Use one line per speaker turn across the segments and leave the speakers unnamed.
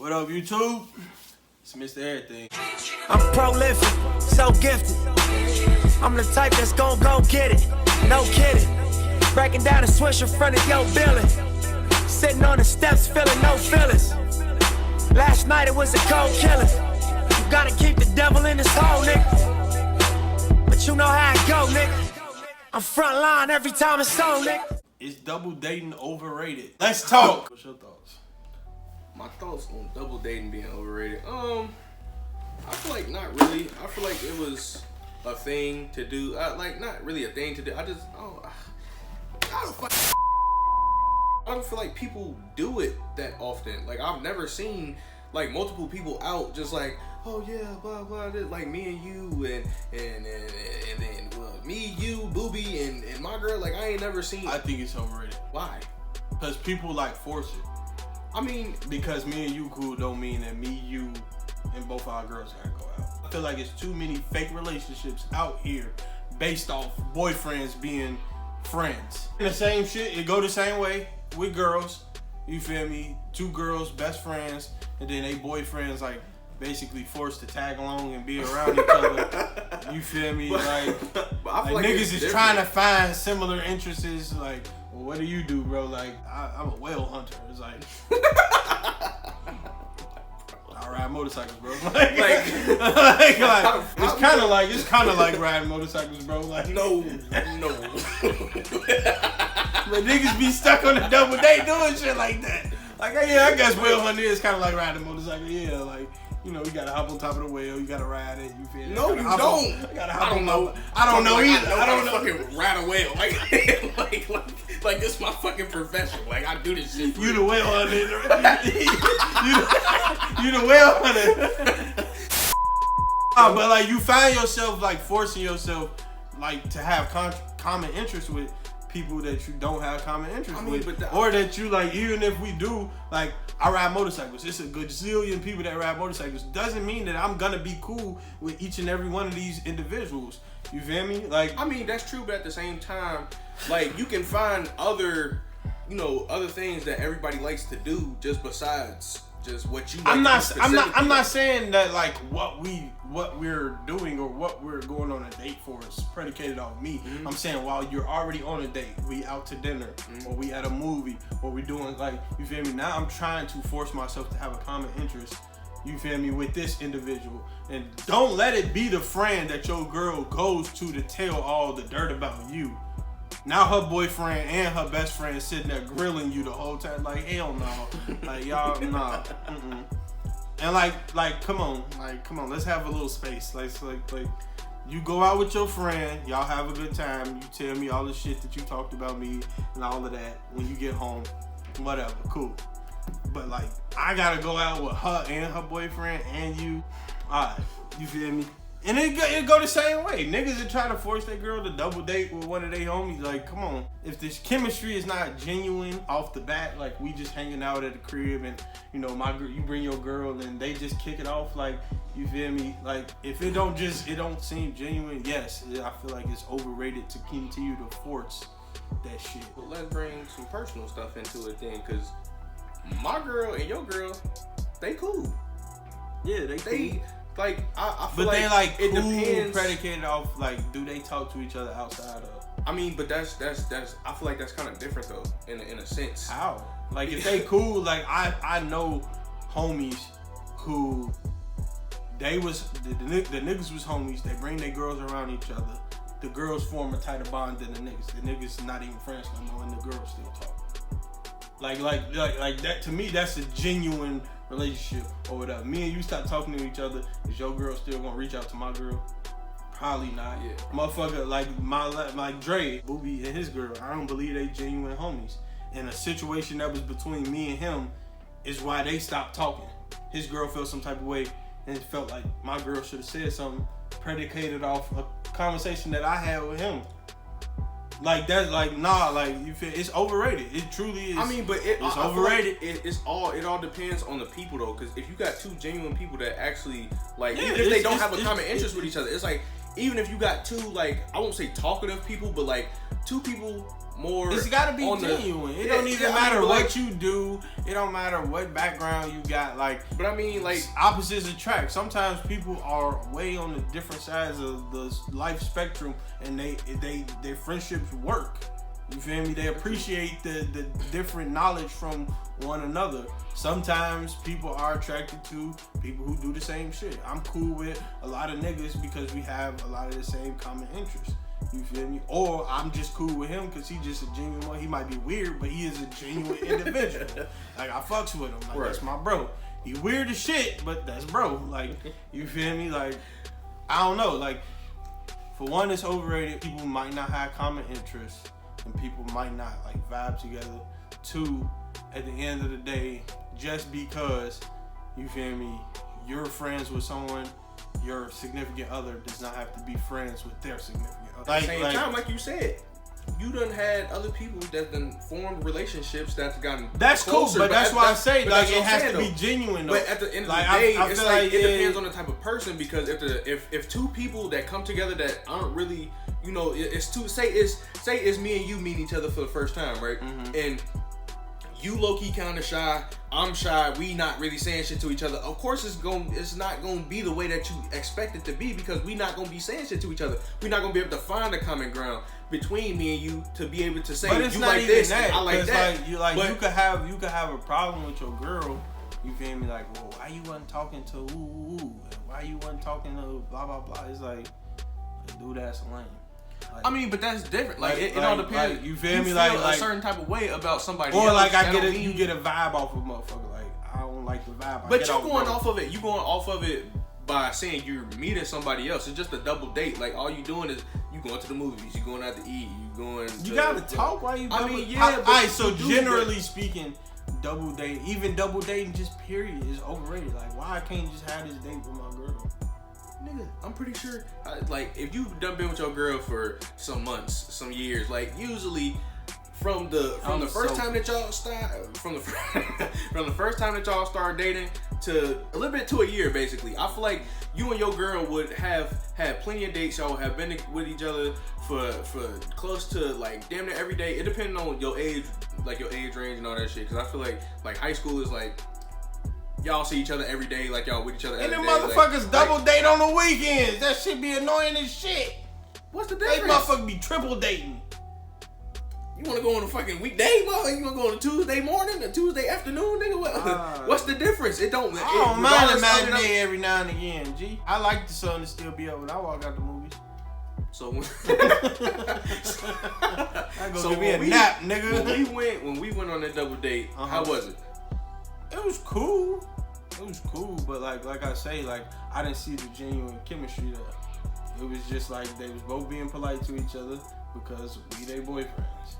What up, YouTube? It's Mr. Everything.
I'm prolific, so gifted. I'm the type that's gon' go get it. No kidding. Breaking down a swish in front of your building. Sitting on the steps, feeling no feelings. Last night it was a cold killing. You gotta keep the devil in his hole, nigga. But you know how it go, nigga. I'm front line every time it's on, nigga.
Is double dating overrated? Let's talk. What's your thoughts?
My thoughts on double dating being overrated. I feel like not really. I feel like it was a thing to do. Like not really a thing to do. I don't feel like people do it that often. Like I've never seen like multiple people out just like, oh yeah, blah blah, this, like me and you and then me, you, Booby, and my girl. Like I ain't never seen.
I think it's overrated.
Why?
Because people like force it.
I mean,
because me and you cool don't mean that me, you, and both our girls gotta go out. I feel like it's too many fake relationships out here based off boyfriends being friends. And the same shit, it go the same way with girls. You feel me? Two girls, best friends, and then they boyfriends like basically forced to tag along and be around each other. You feel me? Like niggas is trying to find similar interests. Like, well, what do you do, bro? Like, I'm a whale hunter. It's like, I ride motorcycles, bro. It's kind of like riding motorcycles, bro. Like,
no.
But niggas be stuck on the double date doing shit like that. Like, yeah, I guess whale hunting is kind of like riding a motorcycle. Yeah, like, you know, you gotta hop on top of the whale, you gotta ride it, you feel me?
No, you don't.
I don't know either. I don't know.
Fucking ride a whale. Like this is my fucking profession. Like I do this shit.
You the whale hunter. You the whale hunter. But like you find yourself like forcing yourself like to have common interests with people that you don't have common interests with, or that you like. Even if we do, like I ride motorcycles, it's a gazillion people that ride motorcycles. Doesn't mean that I'm gonna be cool with each and every one of these individuals. You feel me? Like,
I mean, that's true, but at the same time, like you can find other things that everybody likes to do just besides just what you.
I'm not saying that like what we're doing or what we're going on a date for is predicated on me. Mm-hmm. I'm saying while you're already on a date, we out to dinner, or we at a movie, or we doing like, you feel me? Now I'm trying to force myself to have a common interest, you feel me, with this individual. And don't let it be the friend that your girl goes to tell all the dirt about you. Now her boyfriend and her best friend sitting there grilling you the whole time. Like, hell no. Like, y'all, nah. Mm-mm. And like, come on, let's have a little space. Like, you go out with your friend, y'all have a good time. You tell me all the shit that you talked about me and all of that when you get home. Whatever, cool. But like, I gotta go out with her and her boyfriend and you. Alright, you feel me? And it go the same way. Niggas are trying to force their girl to double date with one of their homies. Like, come on. If this chemistry is not genuine off the bat, like we just hanging out at the crib and, you know, you bring your girl and they just kick it off, like, you feel me? Like, if it don't seem genuine, yes, I feel like it's overrated to continue to force that shit.
Well, let's bring some personal stuff into it then, because my girl and your girl, they cool.
Yeah, they cool.
Like I feel
but
like
they like
it
cool
depends.
Predicated off like, do they talk to each other outside of?
I mean, but that's I feel like that's kind of different though, in a sense.
How? Like if they cool, like I know homies who they was the niggas was homies. They bring their girls around each other. The girls form a tighter bond than the niggas. The niggas not even friends no more, and the girls still talk. Like that to me, that's a genuine relationship or whatever. Me and you stop talking to each other, is your girl still gonna reach out to my girl? Probably not.
Yeah.
Motherfucker, like Dre, Booby and his girl, I don't believe they genuine homies. And a situation that was between me and him is why they stopped talking. His girl felt some type of way and it felt like my girl should have said something predicated off a conversation that I had with him. Like that's like, nah, like you feel it's overrated. It truly is.
I mean, but
it's overrated.
Like it all depends on the people though, because if you got two genuine people that actually like, even if they don't have a common interest with each other, it's like, even if you got two, like, I won't say talkative people, but like two people more.
It's got to be genuine. It don't even matter what you do. It don't matter what background you got. Like,
but I mean, like,
opposites attract. Sometimes people are way on the different sides of the life spectrum, and their friendships work. You feel me? They appreciate the different knowledge from one another. Sometimes people are attracted to people who do the same shit. I'm cool with a lot of niggas because we have a lot of the same common interests. You feel me? Or I'm just cool with him because he just a genuine one. He might be weird, but he is a genuine individual. Like, I fucks with him. Like, that's my bro. He weird as shit, but that's bro. Like, you feel me? Like, I don't know. Like, for one, it's overrated. People might not have common interests, and people might not like vibe together. Two, at the end of the day, just because, you feel me, you're friends with someone, your significant other does not have to be friends with their significant other.
At the same time, like you said, you done had other people that done formed relationships that's gotten
that's
closer,
cool, but that's why I say like it has to be
though.
genuine though.
But at the end of the day, it's like it depends on the type of person, because if two people that come together that aren't really, you know, it's two, say it's me and you meeting each other for the first time, right? And you low key kind of shy, I'm shy, we not really saying shit to each other. Of course, it's not gonna be the way that you expect it to be, because we not gonna be saying shit to each other. We're not gonna be able to find a common ground between me and you to be able to say you like this, and I like that.
Like, you could have a problem with your girl. You feel me? Like, well, why you wasn't talking to why you wasn't talking to blah blah blah? It's like, dude, that's lame. Like,
I mean, but that's different. Like, it all depends.
Like, you feel me?
Feel
Like
a certain type of way about somebody.
Or
else.
like you get a vibe off of a motherfucker. Like, I don't like the vibe.
But you're going off of it. You going off of it by saying you're meeting somebody else. It's just a double date. Like, all you doing is you going to the movies. You going out to eat. You gotta
talk while you.
I mean, yeah.
Alright, so generally speaking, double date, even double dating, just period, is overrated. Like, why I can't just have this date with my girl?
Nigga, I'm pretty sure, like, if you've done been with your girl for some months, some years, like, usually from the first time that y'all start, from the first time that y'all start dating to a little bit to a year, basically, I feel like you and your girl would have had plenty of dates. Y'all have been with each other for close to like damn near every day. It depends on your age, like your age range and all that shit. Cause I feel like high school is like, y'all see each other every day, like y'all with each other every day.
And them motherfuckers double date on the weekends. That shit be annoying as shit.
What's the difference?
They motherfuckers be triple dating.
You wanna go on a fucking weekday, motherfucker? You wanna go on a Tuesday morning, a Tuesday afternoon, nigga? What's the difference? I don't
mind a matinee every now and again, G. I like the sun to still be up when I walk out the movies.
So
I go give me a nap, nigga.
When we went on that double date, how was it?
It was cool. It was cool, but like I say, like, I didn't see the genuine chemistry there. It was just like they was both being polite to each other because we they boyfriends.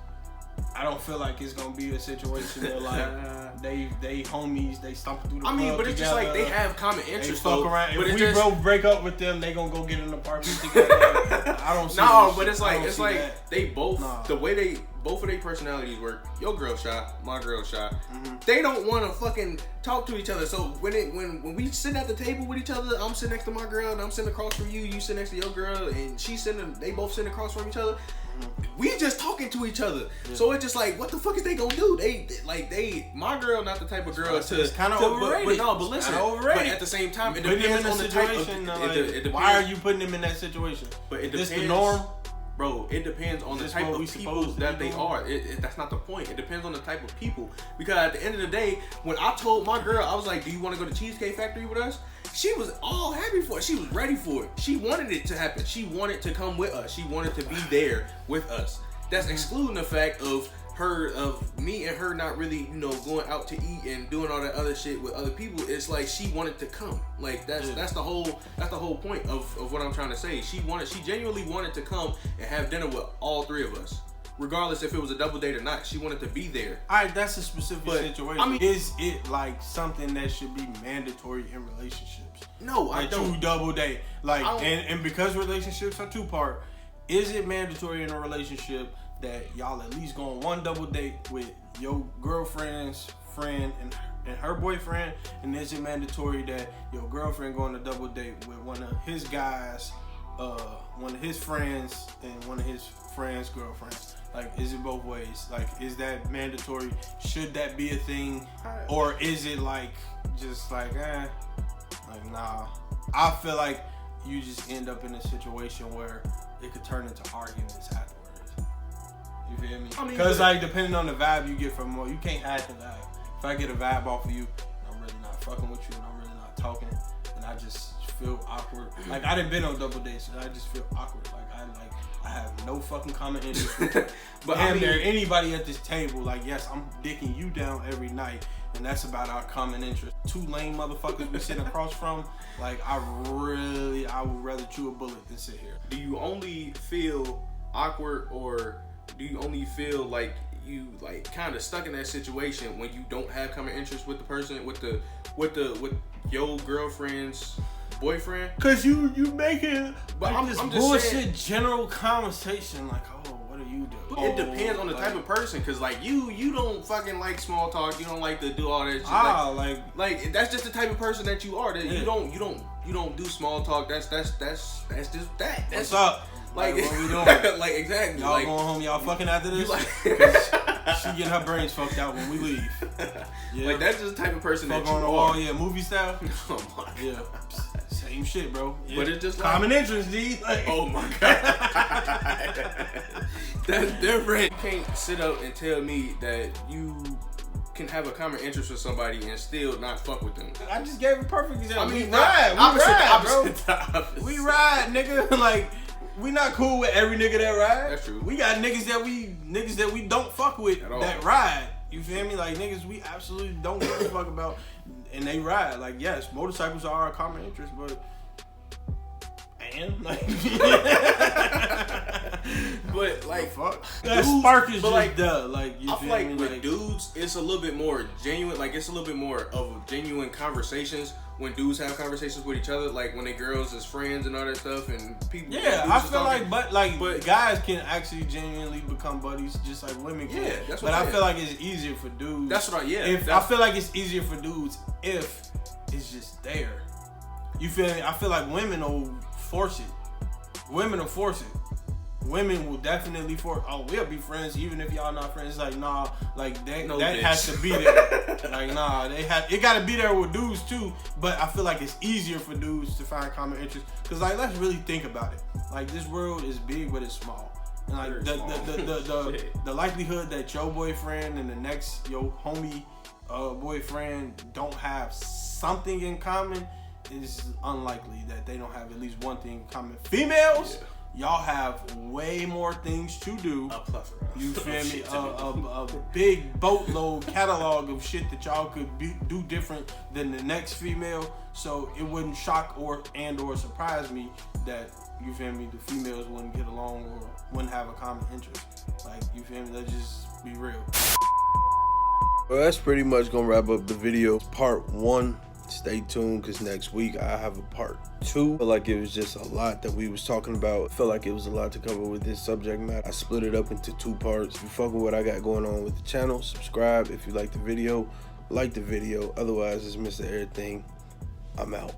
I don't feel like it's gonna be a situation where like they homies, they stomping through the club
but it's
together,
just like they have common interests.
They fuck around. If we both break up with them, they gonna go get an apartment together. I don't see
but it's like
that.
They both the way both of their personalities work. Your girl shy, my girl shy. They don't want to fucking talk to each other. So when we sit at the table with each other, I'm sitting next to my girl and I'm sitting across from you. You sit next to your girl and they both sitting across from each other. We just talking to each other. So it's just like, what the fuck is they gonna do? My girl not the type of girl to.
It's kind of overrated.
But listen. But at the same time, it depends on the type of.
Why are you putting them in that situation?
But it depends.
This the norm.
Bro, it depends on the type of people that they are. That's not the point. It depends on the type of people. Because at the end of the day, when I told my girl, I was like, do you want to go to Cheesecake Factory with us? She was all happy for it. She was ready for it. She wanted it to happen. She wanted to come with us. She wanted to be there with us. That's excluding the fact of me and her not really, going out to eat and doing all that other shit with other people. It's like she wanted to come. Like that's the whole point of what I'm trying to say. She genuinely wanted to come and have dinner with all three of us. Regardless if it was a double date or not, she wanted to be there.
Alright, that's a specific situation. I mean, is it like something that should be mandatory in relationships?
No,
like
I don't.
True double date. Like, and because relationships are two-part, is it mandatory in a relationship that y'all at least go on one double date with your girlfriend's friend and her boyfriend? And is it mandatory that your girlfriend go on a double date with one of his guys, one of his friends, and one of his friends' girlfriends? Like, is it both ways? Like, is that mandatory? Should that be a thing? Or is it like, just like, like, nah. I feel like you just end up in a situation where it could turn into arguments afterwards. You feel me? Because, like, depending on the vibe you get from more, you can't hide the vibe. If I get a vibe off of you, I'm really not fucking with you, and I'm really not talking, and I just feel awkward. Like, I done been on double dates, and I just feel awkward. I have no fucking common interest with but damn near anybody at this table. Like, yes, I'm dicking you down every night, and that's about our common interest. Two lame motherfuckers we sitting across from. Like, I would rather chew a bullet than sit here.
Do you only feel awkward, or do you only feel like you like kind of stuck in that situation when you don't have common interest with the person, with your girlfriend's boyfriend?
Cause you making
but
like,
I'm
this
just
bullshit
saying,
general conversation like, oh, what do you do?
It depends on the type of person, cause like you don't fucking like small talk, you don't like to do all that shit. Like that's just the type of person that you are. That you don't do small talk. That's just that. That's
what's up?
Like
what we doing?
Like exactly.
Y'all
like,
going home? Y'all fucking after this?
Like,
she getting her brains fucked out when we leave. Yeah.
Like that's just the type of person
fuck
that you
on the
are.
wall, yeah, movie style.
Oh my god.
Yeah. Same shit, bro. Yeah.
But it's just like,
common interest, D. Like,
oh my god. That's different. You can't sit up and tell me that you can have a common interest with somebody and still not fuck with them.
I just gave a perfect example.
I mean,
we ride,
opposite.
We ride, nigga. Like, we not cool with every nigga that ride.
That's true.
We got niggas that we don't fuck with that ride. You feel me? Like, niggas we absolutely don't give a fuck about, and they ride. Like, yes, motorcycles are a common interest, but like,
but like,
fuck. That spark is just
like,
like, you
I
feel
feel like
me?
with
like,
dudes, it's a little bit more genuine. Like, it's a little bit more of genuine conversations when dudes have conversations with each other. Like when they girls as friends and all that stuff, and people.
Yeah, I feel like, but guys can actually genuinely become buddies, just like women can.
Yeah, that's what.
But I feel like it's easier for dudes.
That's what.
I feel like it's easier for dudes if it's just there. You feel me? I feel like women will force it. Women will force it. Women will definitely force. Oh, we'll be friends even if y'all not friends. It's like, nah, like that has to be there. Like, nah, it gotta be there with dudes too. But I feel like it's easier for dudes to find common interest. Cause like, let's really think about it. Like, this world is big, but it's small. And like the likelihood that your boyfriend and the next your homie boyfriend don't have something in common is unlikely. That they don't have at least one thing in common. Females, y'all have way more things to do.
A plethora.
You feel me? A big boatload catalog of shit that y'all could do different than the next female. So it wouldn't shock or surprise me that, you feel me, the females wouldn't get along or wouldn't have a common interest. Like, you feel me? Let's just be real. Well, that's pretty much gonna wrap up the video. Part 1. Stay tuned, because next week I have a part 2. I feel like it was just a lot that we was talking about. I feel like it was a lot to cover with this subject matter. I split it up into 2 parts. If you fucking what I got going on with the channel, subscribe. If you like the video, like the video. Otherwise, it's Mr. Everything. I'm out.